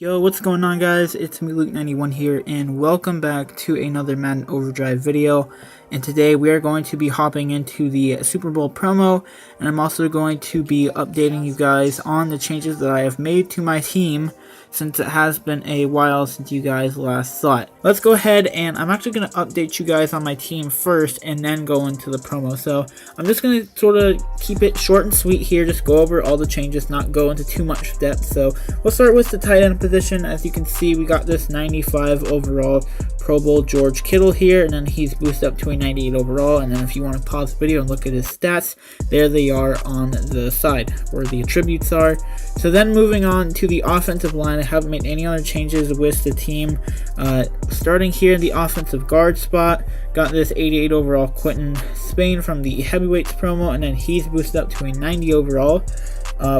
Yo, what's going on, guys? It's me, Luke91 here, and welcome back to another Madden Overdrive video. And today we are going to be hopping into the Super Bowl promo, and I'm also going to be updating you guys on the changes that I have made to my team, since it has been a while since you guys last saw it. Let's go ahead, and I'm actually going to update you guys on my team first, and then go into the promo. So I'm just going to sort of keep it short and sweet here, just go over all the changes, not go into too much depth. So we'll start with the tight end position. As you can see, we got this 95 overall Pro Bowl George Kittle here, and then he's boosted up to a 98 overall. And then if you want to pause the video and look at his stats, there they are on the side where the attributes are. So then moving on to the offensive line, I haven't made any other changes with the team. Starting here in the offensive guard spot, got this 88 overall Quentin Spain from the heavyweights promo, and then he's boosted up to a 90 overall.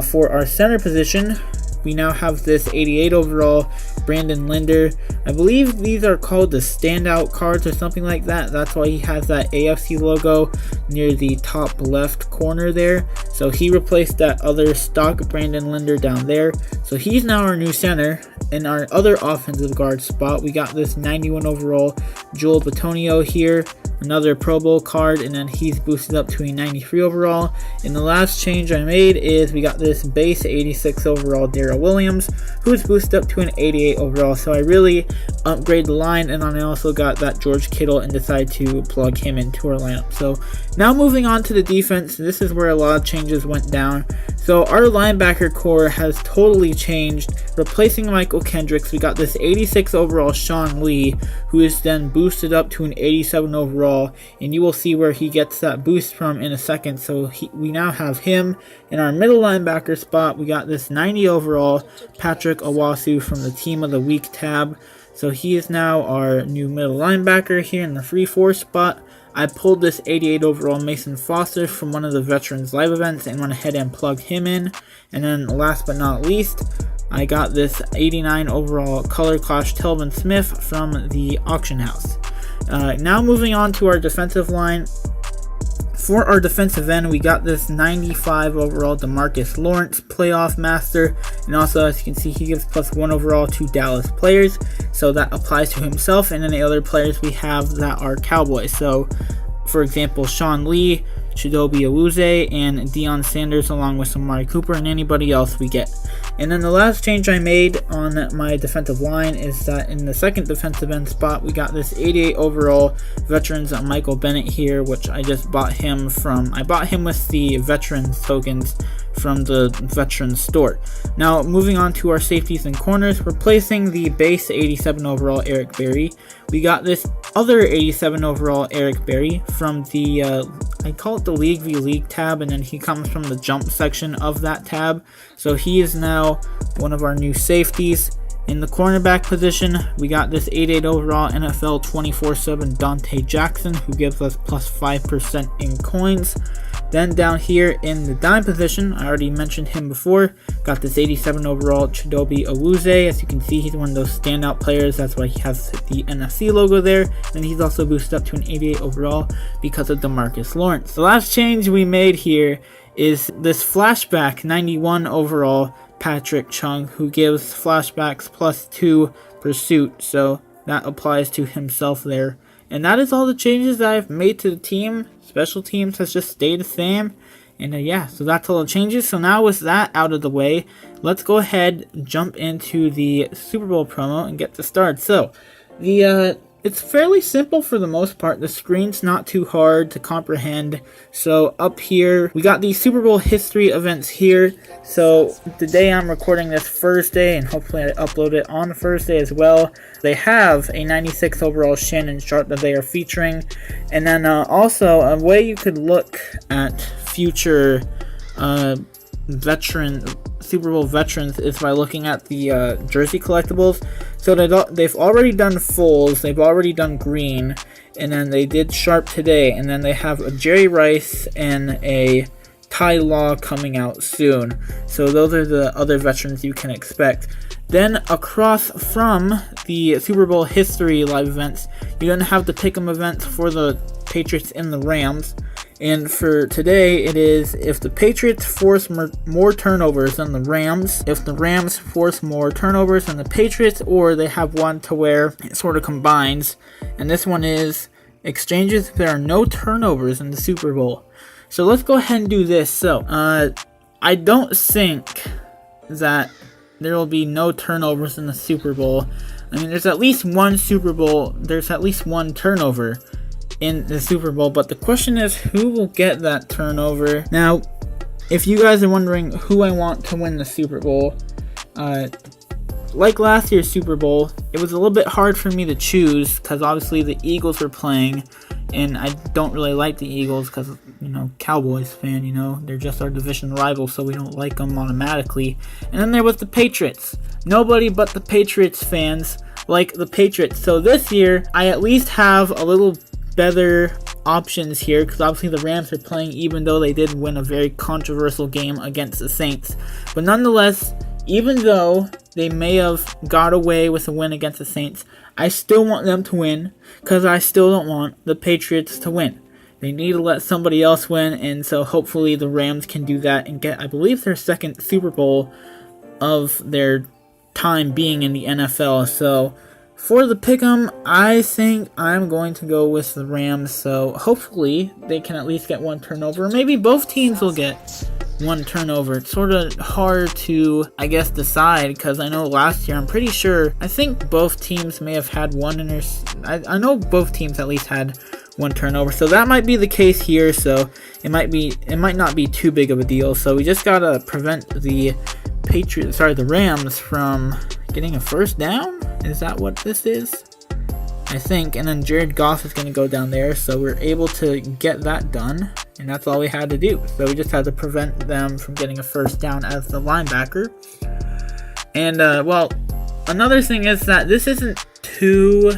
For our center position, we now have this 88 overall Brandon Linder. I believe these are called the standout cards or something like that. That's why he has that AFC logo near the top left corner there. So he replaced that other stock Brandon Linder down there. So he's now our new center. In our other offensive guard spot, we got this 91 overall Joel Bitonio here, another Pro Bowl card, and then he's boosted up to a 93 overall. And the last change I made is we got this base 86 overall Darrell Williams, who's boosted up to an 88 overall. So I really upgrade the line, and then I also got that George Kittle and decided to plug him into our lineup. So now moving on to the defense, this is where a lot of changes went down. So our linebacker core has totally changed. Replacing Michael Kendricks, we got this 86 overall Sean Lee, who is then boosted up to an 87 overall, and you will see where he gets that boost from in a second. So we now have him. In our middle linebacker spot, we got this 90 overall Patrick Owasu from the Team of the Week tab. So he is now our new middle linebacker here in the 3-4 spot. I pulled this 88 overall Mason Foster from one of the Veterans Live events and went ahead and plugged him in. And then last but not least, I got this 89 overall Color Clash Telvin Smith from the auction house. Now moving on to our defensive line. For our defensive end, we got this 95 overall DeMarcus Lawrence playoff master, and also as you can see, he gives +1 overall to Dallas players, so that applies to himself. And then the other players we have that are Cowboys, so for example Sean Lee, Chidobe Awuzie, and Deion Sanders, along with some Amari Cooper and anybody else we get. And then the last change I made on my defensive line is that in the second defensive end spot, we got this 88 overall Veterans Michael Bennett here, which I just bought him from. I bought him with the Veterans tokens from the Veterans store. Now moving on to our safeties and corners, replacing the base 87 overall Eric Berry, we got this other 87 overall Eric Berry from the I call it the League v League tab, and then he comes from the jump section of that tab. So he is now one of our new safeties. In the cornerback position, we got this 88 overall NFL 24/7 Dante Jackson, who gives us +5% in coins. Then down here in the dime position, I already mentioned him before, got this 87 overall Chidobe Awuzie. As you can see, he's one of those standout players. That's why he has the NFC logo there. And he's also boosted up to an 88 overall because of DeMarcus Lawrence. The last change we made here is this flashback 91 overall Patrick Chung, who gives flashbacks +2 pursuit. So that applies to himself there. And that is all the changes that I've made to the team. Special teams has just stayed the same. And yeah, so that's all the changes. So now with that out of the way, let's go ahead, jump into the Super Bowl promo and get to start. So it's fairly simple for the most part. The screen's not too hard to comprehend. So up here, we got the Super Bowl history events here. So the day I'm recording this Thursday, and hopefully I upload it on Thursday as well, they have a 96 overall Shannon Sharp that they are featuring. And then also a way you could look at future Super Bowl veterans is by looking at the jersey collectibles. So they've already done Foles, they've already done Green, and then they did Sharp today, and then they have a Jerry Rice and a Ty Law coming out soon. So those are the other veterans you can expect. Then across from the Super Bowl history live events, you're going to have the Pick'em events for the Patriots and the Rams. And for today, it is if the Patriots force more turnovers than the Rams, if the Rams force more turnovers than the Patriots, or they have one to where it sort of combines. And this one is exchanges if there are no turnovers in the Super Bowl. So let's go ahead and do this. So, I don't think that there will be no turnovers in the Super Bowl. I mean, there's at least one Super Bowl, there's at least one turnover in the Super Bowl, but the question is who will get that turnover. Now, if you guys are wondering who I want to win the Super Bowl, like last year's Super Bowl, it was a little bit hard for me to choose because obviously the Eagles were playing, and I don't really like the Eagles because, you know, Cowboys fan, you know, they're just our division rival, so we don't like them automatically. And then there was the Patriots. Nobody but the Patriots fans like the Patriots. So this year, I at least have a little better options here because obviously the Rams are playing, even though they did win a very controversial game against the Saints. But nonetheless, even though they may have got away with a win against the Saints, I still want them to win because I still don't want the Patriots to win. They need to let somebody else win, and so hopefully the Rams can do that and get, I believe, their second Super Bowl of their time being in the NFL. So for the pick'em, I think I'm going to go with the Rams. So hopefully they can at least get one turnover. Maybe both teams will get one turnover. It's sort of hard to, I guess, decide because I know last year, I'm pretty sure, I think both teams may have had one I know both teams at least had one turnover. So that might be the case here. So it might not be too big of a deal. So we just gotta prevent the the Rams from getting a first down. Is that what this is? I think. And then Jared Goff is going to go down there. So we're able to get that done. And that's all we had to do. So we just had to prevent them from getting a first down as the linebacker. And, well, another thing is that this isn't too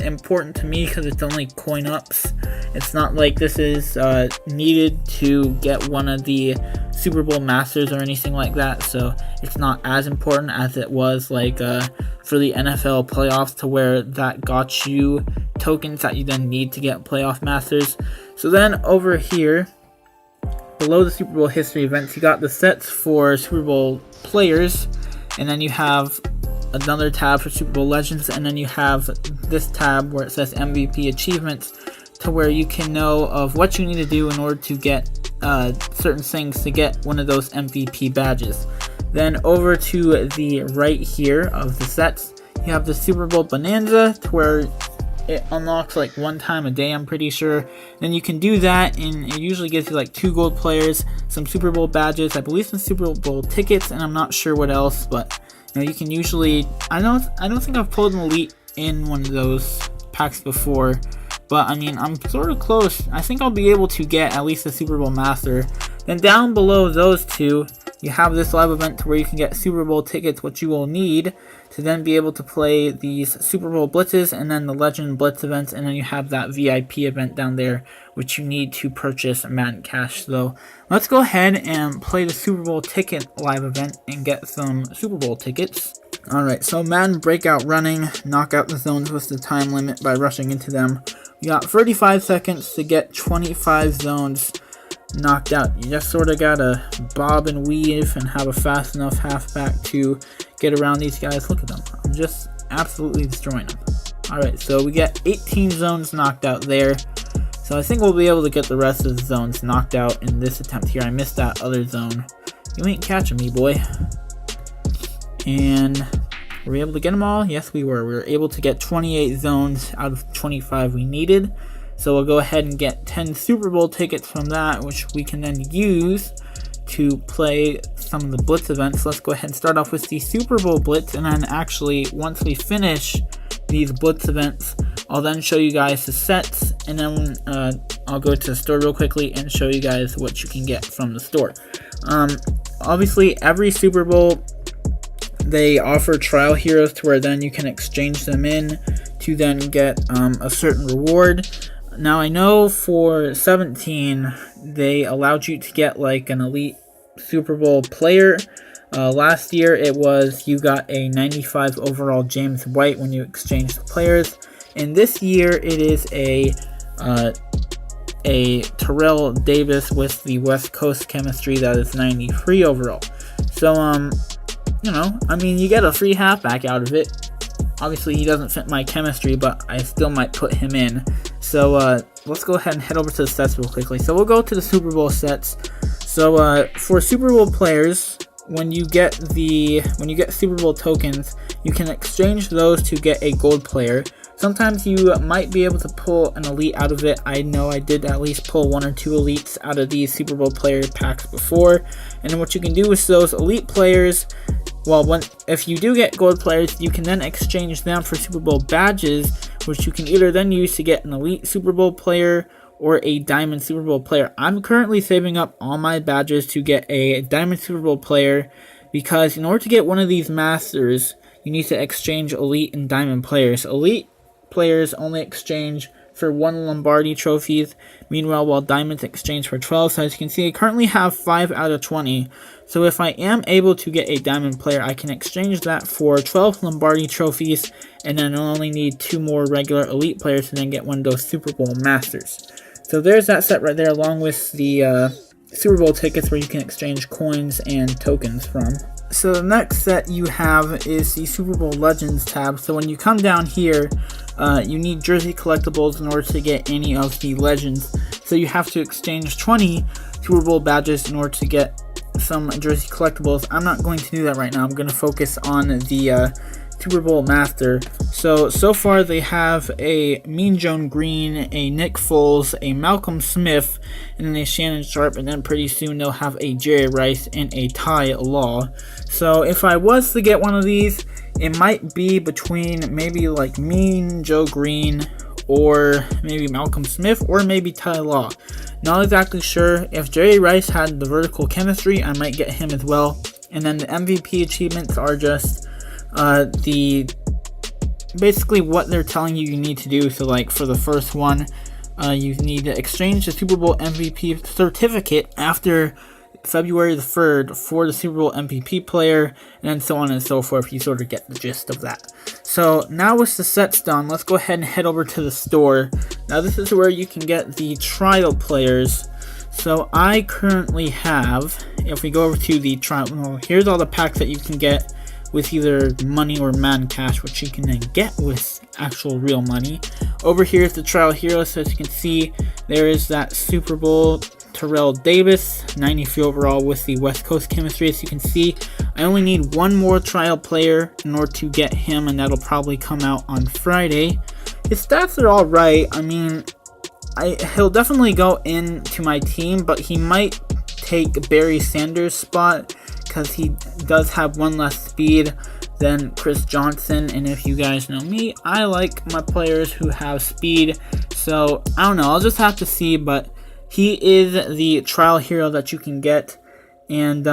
important to me because it's only coin ups. It's not like this is needed to get one of the Super Bowl Masters or anything like that. So it's not as important as it was like for the NFL playoffs, to where that got you tokens that you then need to get playoff Masters. So then over here, below the Super Bowl history events, you got the sets for Super Bowl players, and then you have another tab for Super Bowl legends, and then you have this tab where it says MVP achievements, to where you can know of what you need to do in order to get certain things to get one of those MVP badges. Then over to the right here of the sets, you have the Super Bowl Bonanza, to where it unlocks like one time a day, I'm pretty sure. Then you can do that, and it usually gives you like 2 gold players, some Super Bowl badges, I believe some Super Bowl tickets, and I'm not sure what else, but you know, you can usually, I don't think I've pulled an elite in one of those packs before, but I mean, I'm sort of close. I think I'll be able to get at least a Super Bowl Master. Then down below those two, you have this live event where you can get Super Bowl tickets, which you will need to then be able to play these Super Bowl blitzes and then the Legend Blitz events, and then you have that VIP event down there, which you need to purchase Madden Cash. So let's go ahead and play the Super Bowl ticket live event and get some Super Bowl tickets. Alright, so Madden Breakout Running, knock out the zones with the time limit by rushing into them. You got 35 seconds to get 25 zones knocked out. You just sort of gotta bob and weave and have a fast enough halfback to get around these guys. Look at them. I'm just absolutely destroying them. Alright, so we get 18 zones knocked out there. So I think we'll be able to get the rest of the zones knocked out in this attempt here. I missed that other zone. You ain't catching me, boy. And were we able to get them all? Yes, we were. We were able to get 28 zones out of 25 we needed. So we'll go ahead and get 10 Super Bowl tickets from that, which we can then use to play some of the Blitz events. Let's go ahead and start off with the Super Bowl Blitz, and then actually, once we finish these Blitz events, I'll then show you guys the sets, and then I'll go to the store real quickly and show you guys what you can get from the store. Obviously, every Super Bowl, they offer trial heroes to where then you can exchange them in to then get a certain reward. Now I know for 17 they allowed you to get like an elite Super Bowl player. Last year it was you got a 95 overall James White when you exchanged the players, and this year it is a a Terrell Davis with the West Coast chemistry that is 93 overall. So, you know, I mean, you get a free halfback out of it. Obviously, he doesn't fit my chemistry, but I still might put him in. So, let's go ahead and head over to the sets real quickly. So, we'll go to the Super Bowl sets. So, for Super Bowl players, when you get Super Bowl tokens, you can exchange those to get a gold player. Sometimes you might be able to pull an elite out of it. I know I did at least pull 1 or 2 elites out of these Super Bowl player packs before. And then what you can do is those elite players, well, if you do get gold players, you can then exchange them for Super Bowl badges, which you can either then use to get an elite Super Bowl player or a diamond Super Bowl player. I'm currently saving up all my badges to get a diamond Super Bowl player, because in order to get one of these masters, you need to exchange elite and diamond players. Elite players only exchange for 1 Lombardi trophies, meanwhile while diamonds exchange for 12. So as you can see, I currently have 5 out of 20. So if I am able to get a diamond player, I can exchange that for 12 Lombardi trophies, and then I'll only need 2 more regular elite players to then get one of those Super Bowl masters. So there's that set right there, along with the Super Bowl tickets where you can exchange coins and tokens from. So the next set you have is the Super Bowl Legends tab. So when you come down here, you need jersey collectibles in order to get any of the legends. So you have to exchange 20 Super Bowl badges in order to get some jersey collectibles. I'm not going to do that right now. I'm going to focus on the Super Bowl Master. So far they have a Mean Joe Green, a Nick Foles, a Malcolm Smith, and then a Shannon Sharp, and then pretty soon they'll have a Jerry Rice and a Ty Law. So if I was to get one of these, it might be between maybe like Mean Joe Green or maybe Malcolm Smith or maybe Ty Law. Not exactly sure. If Jerry Rice had the vertical chemistry, I might get him as well. And then the MVP achievements are just basically what they're telling you need to do. So like for the first one, you need to exchange the Super Bowl MVP certificate after February the 3rd for the Super Bowl MVP player, and then so on and so forth. You sort of get the gist of that. So now with the sets done, let's go ahead and head over to the store. Now this is where you can get the trial players. So I currently have, if we go over to the trial, well, here's all the packs that you can get with either money or Madden Cash, which you can then get with actual real money. Over here is the trial hero. So as you can see, there is that Super Bowl Terrell Davis, 93 overall with the West Coast chemistry. As you can see, I only need 1 more trial player in order to get him, and that'll probably come out on Friday. His stats are alright. I mean, he'll definitely go into my team, but he might take Barry Sanders' spot because he does have 1 less speed than Chris Johnson. And if you guys know me, I like my players who have speed. So I don't know, I'll just have to see, but he is the trial hero that you can get. And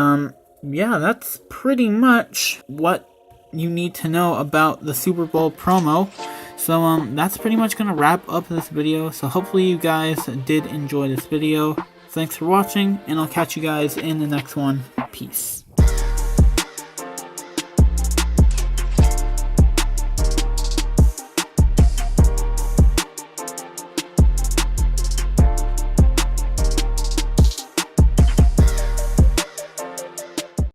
yeah, that's pretty much what you need to know about the Super Bowl promo. So that's pretty much gonna wrap up this video. So hopefully you guys did enjoy this video. Thanks for watching, and I'll catch you guys in the next one. Peace.